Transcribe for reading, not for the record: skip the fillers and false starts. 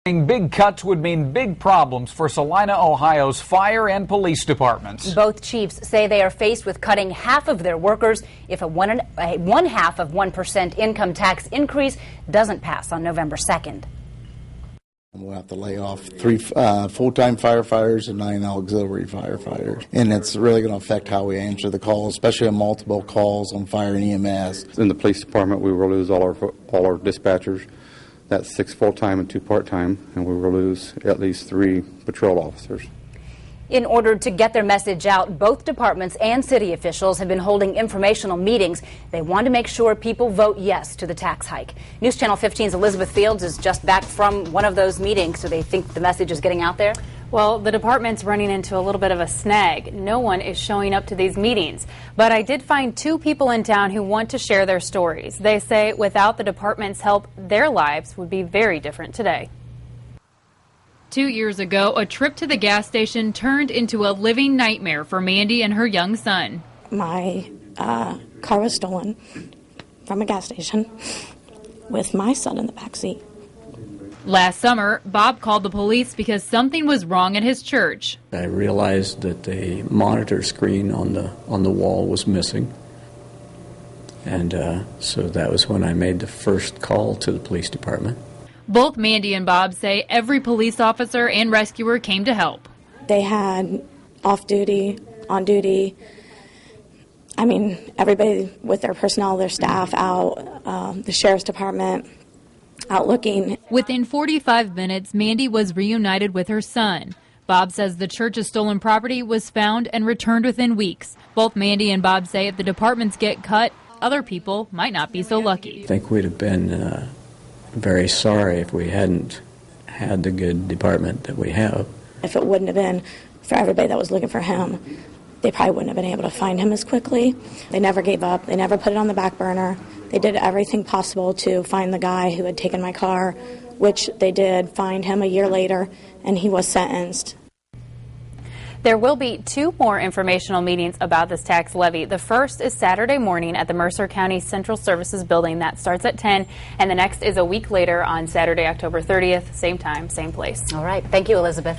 Big cuts would mean big problems for Celina, Ohio's fire and police departments. Both chiefs say they are faced with cutting half of their workers if a 1/2% income tax increase doesn't pass on November 2nd. We'll have to lay off 3 full-time firefighters and 9 auxiliary firefighters. And it's really going to affect how we answer the calls, especially on multiple calls on fire and EMS. In the police department, we will lose all our dispatchers. That's 6 full-time and 2 part-time, and we will lose at least 3 patrol officers. In order to get their message out, both departments and city officials have been holding informational meetings. They want to make sure people vote yes to the tax hike. News Channel 15's Elizabeth Fields is just back from one of those meetings, so they think the message is getting out there? Well, the department's running into a little bit of a snag. No one is showing up to these meetings. But I did find 2 people in town who want to share their stories. They say without the department's help, their lives would be very different today. 2 years ago, a trip to the gas station turned into a living nightmare for Mandy and her young son. My car was stolen from a gas station with my son in the back seat. Last summer, Bob called the police because something was wrong at his church. I realized that the monitor screen on the wall was missing. And so that was when I made the first call to the police department. Both Mandy and Bob say every police officer and rescuer came to help. They had off-duty, on-duty, I mean, everybody with their personnel, their staff out, the sheriff's department out looking. Within 45 minutes, Mandy was reunited with her son. Bob says the church's stolen property was found and returned within weeks. Both Mandy and Bob say if the departments get cut, other people might not be so lucky. I think we'd have been very sorry if we hadn't had the good department that we have. If it wouldn't have been for everybody that was looking for him, they probably wouldn't have been able to find him as quickly. They never gave up. They never put it on the back burner. They did everything possible to find the guy who had taken my car, which they did find him a year later, and he was sentenced. There will be 2 more informational meetings about this tax levy. The first is Saturday morning at the Mercer County Central Services Building. That starts at 10, and the next is a week later on Saturday, October 30th, same time, same place. All right. Thank you, Elizabeth.